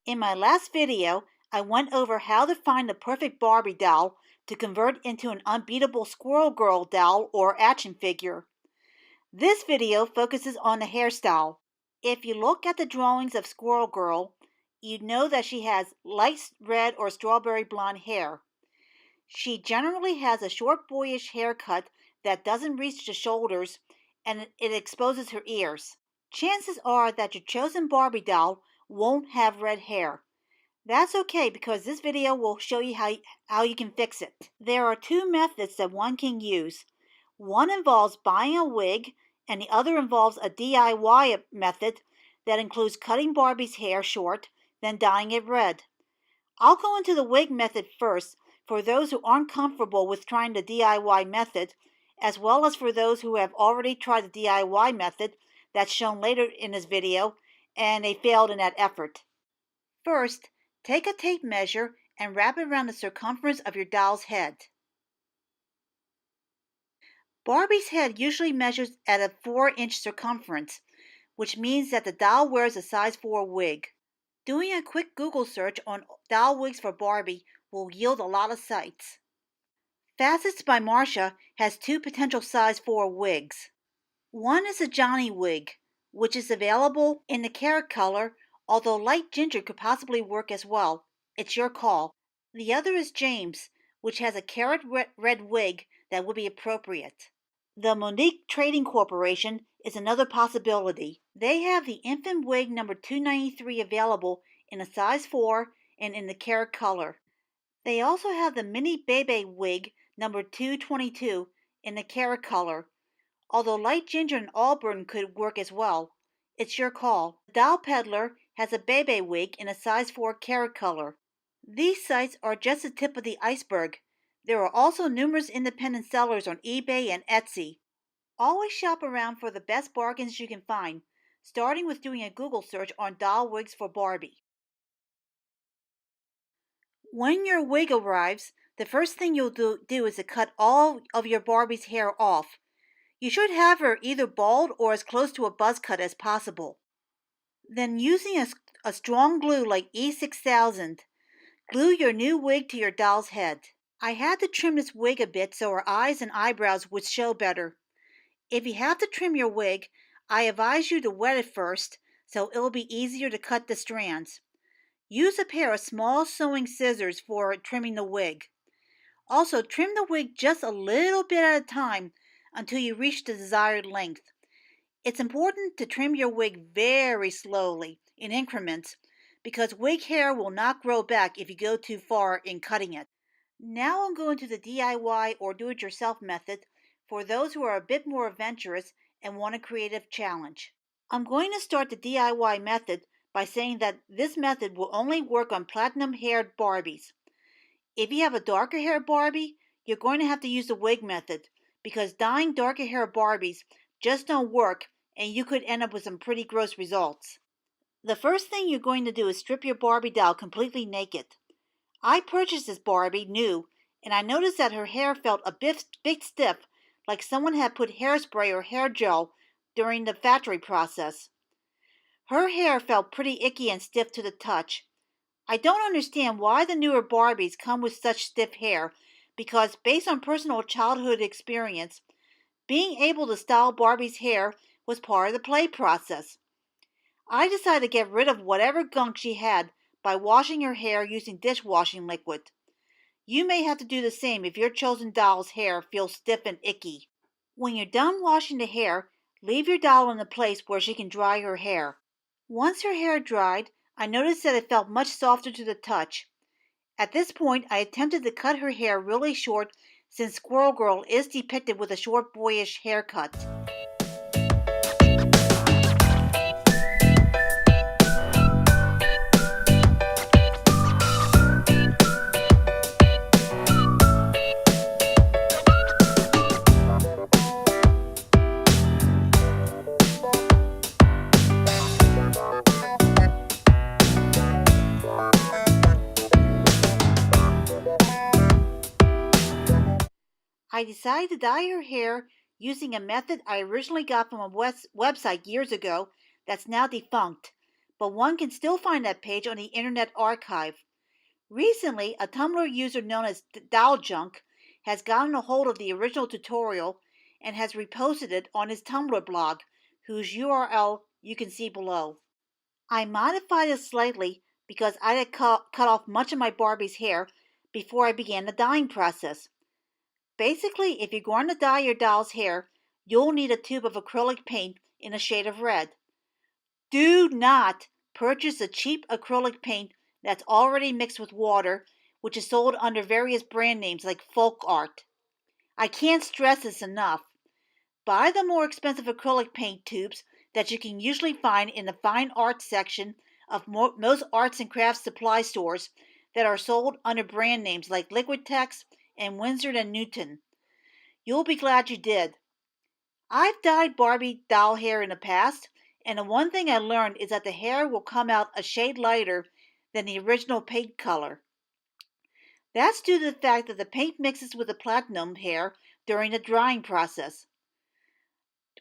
In my last video, I went over how to find the perfect Barbie doll to convert into an Unbeatable Squirrel Girl doll or action figure. This video focuses on the hairstyle. If you look at the drawings of Squirrel Girl, you know that she has light red or strawberry blonde hair. She generally has a short boyish haircut that doesn't reach the shoulders and it exposes her ears. Chances are that your chosen Barbie doll won't have red hair. That's okay because this video will show you how you can fix it. There are two methods that one can use. One involves buying a wig and the other involves a DIY method that includes cutting Barbie's hair short, then dyeing it red. I'll go into the wig method first for those who aren't comfortable with trying the DIY method, as well as for those who have already tried the DIY method that's shown later in this video and they failed in that effort. First, take a tape measure and wrap it around the circumference of your doll's head. Barbie's head usually measures at a 4-inch circumference, which means that the doll wears a size 4 wig. Doing a quick Google search on doll wigs for Barbie will yield a lot of sites. Facets by Marcia has two potential size 4 wigs. One is a Johnny wig, which is available in the carrot color, although light ginger could possibly work as well. It's your call. The other is James, which has a carrot red wig that would be appropriate. The Monique Trading Corporation is another possibility. They have the infant wig number 293 available in a size 4 and in the carrot color. They also have the mini Bebe wig number 222 in the carrot color, although light ginger and auburn could work as well. It's your call. The doll Peddlar has a Bebe wig in a size 4 carrot color. These sites are just the tip of the iceberg. There are also numerous independent sellers on eBay and Etsy. Always shop around for the best bargains you can find, starting with doing a Google search on doll wigs for Barbie. When your wig arrives, the first thing you'll do is to cut all of your Barbie's hair off. You should have her either bald or as close to a buzz cut as possible. Then using a strong glue like E6000, glue your new wig to your doll's head. I had to trim this wig a bit so her eyes and eyebrows would show better. If you have to trim your wig, I advise you to wet it first so it'll be easier to cut the strands. Use a pair of small sewing scissors for trimming the wig. Also, trim the wig just a little bit at a time until you reach the desired length. It's important to trim your wig very slowly in increments because wig hair will not grow back if you go too far in cutting it. Now I'll go into the DIY or do-it-yourself method for those who are a bit more adventurous and want a creative challenge. I'm going to start the DIY method by saying that this method will only work on platinum-haired Barbies. If you have a darker-haired Barbie, you're going to have to use the wig method because dyeing darker-haired Barbies just don't work and you could end up with some pretty gross results. The first thing you're going to do is strip your Barbie doll completely naked. I purchased this Barbie new, and I noticed that her hair felt a bit stiff, like someone had put hairspray or hair gel during the factory process. Her hair felt pretty icky and stiff to the touch. I don't understand why the newer Barbies come with such stiff hair, because based on personal childhood experience, being able to style Barbie's hair was part of the play process. I decided to get rid of whatever gunk she had by washing her hair using dishwashing liquid. You may have to do the same if your chosen doll's hair feels stiff and icky. When you're done washing the hair, leave your doll in a place where she can dry her hair. Once her hair dried, I noticed that it felt much softer to the touch. At this point, I attempted to cut her hair really short since Squirrel Girl is depicted with a short boyish haircut. I decided to dye her hair using a method I originally got from a website years ago that's now defunct, but one can still find that page on the Internet Archive. Recently, a Tumblr user known as dolljunk has gotten a hold of the original tutorial and has reposted it on his Tumblr blog, whose URL you can see below. I modified it slightly because I had cut off much of my Barbie's hair before I began the dyeing process. Basically, if you're going to dye your doll's hair, you'll need a tube of acrylic paint in a shade of red. Do not purchase a cheap acrylic paint that's already mixed with water, which is sold under various brand names like Folk Art. I can't stress this enough. Buy the more expensive acrylic paint tubes that you can usually find in the fine arts section of most arts and crafts supply stores that are sold under brand names like Liquitex and Winsor & Newton. You'll be glad you did. I've dyed Barbie doll hair in the past, and the one thing I learned is that the hair will come out a shade lighter than the original paint color. That's due to the fact that the paint mixes with the platinum hair during the drying process.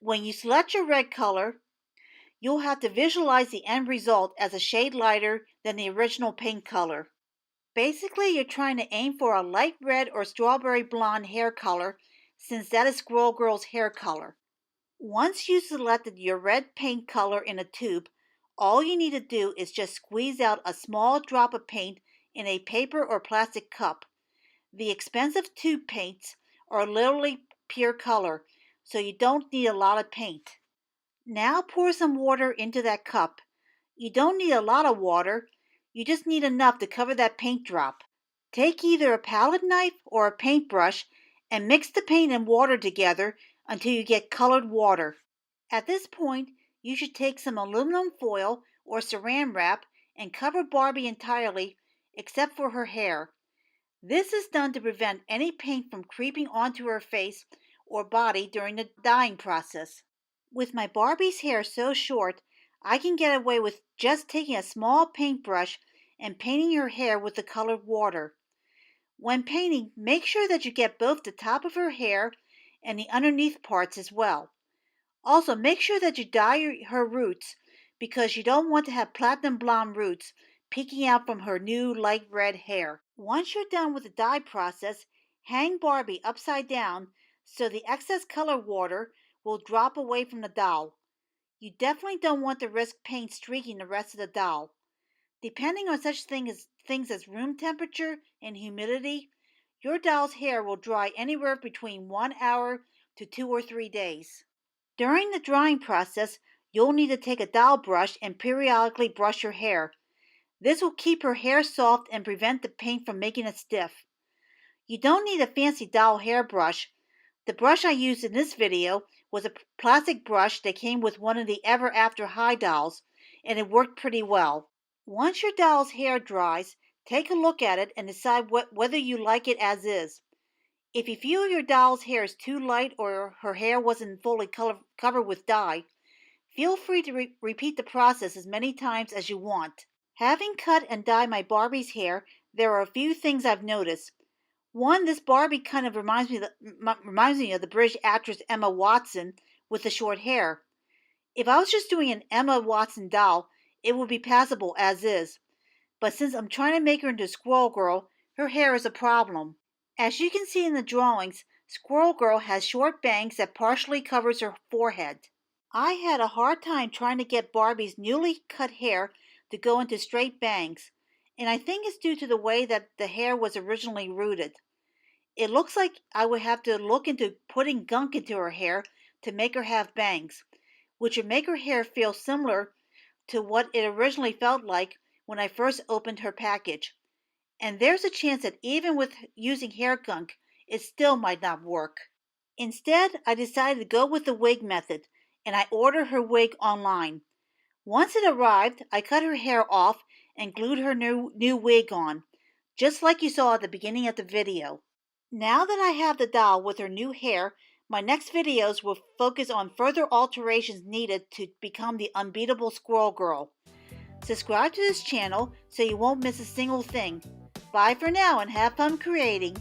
When you select your red color, you'll have to visualize the end result as a shade lighter than the original paint color. Basically, you're trying to aim for a light red or strawberry blonde hair color, since that is Squirrel Girl's hair color. Once you selected your red paint color in a tube, all you need to do is just squeeze out a small drop of paint in a paper or plastic cup. The expensive tube paints are literally pure color, so you don't need a lot of paint. Now pour some water into that cup. You don't need a lot of water, you just need enough to cover that paint drop. Take either a palette knife or a paintbrush and mix the paint and water together until you get colored water. At this point, you should take some aluminum foil or saran wrap and cover Barbie entirely except for her hair. This is done to prevent any paint from creeping onto her face or body during the dyeing process. With my Barbie's hair so short, I can get away with just taking a small paintbrush and painting her hair with the colored water. When painting, make sure that you get both the top of her hair and the underneath parts as well. Also, make sure that you dye her roots because you don't want to have platinum blonde roots peeking out from her new light red hair. Once you're done with the dye process, hang Barbie upside down so the excess color water will drop away from the doll. You definitely don't want to risk paint streaking the rest of the doll. Depending on such things as room temperature and humidity, your doll's hair will dry anywhere between 1 hour to 2 or 3 days. During the drying process, you'll need to take a doll brush and periodically brush your hair. This will keep her hair soft and prevent the paint from making it stiff. You don't need a fancy doll hair brush. The brush I used in this video was a plastic brush that came with one of the Ever After High dolls, and it worked pretty well. Once your doll's hair dries, take a look at it and decide whether you like it as is. If you feel your doll's hair is too light or her hair wasn't fully covered with dye, feel free to repeat the process as many times as you want. Having cut and dyed my Barbie's hair, there are a few things I've noticed. One, this Barbie kind of reminds me of the British actress Emma Watson with the short hair. If I was just doing an Emma Watson doll, it would be passable as is. But since I'm trying to make her into Squirrel Girl, her hair is a problem. As you can see in the drawings, Squirrel Girl has short bangs that partially covers her forehead. I had a hard time trying to get Barbie's newly cut hair to go into straight bangs, and I think it's due to the way that the hair was originally rooted. It looks like I would have to look into putting gunk into her hair to make her have bangs, which would make her hair feel similar to what it originally felt like when I first opened her package. And there's a chance that even with using hair gunk, it still might not work. Instead, I decided to go with the wig method, and I ordered her wig online. Once it arrived, I cut her hair off and glued her new wig on, just like you saw at the beginning of the video. Now that I have the doll with her new hair, my next videos will focus on further alterations needed to become the Unbeatable Squirrel Girl. Subscribe to this channel so you won't miss a single thing. Bye for now and have fun creating.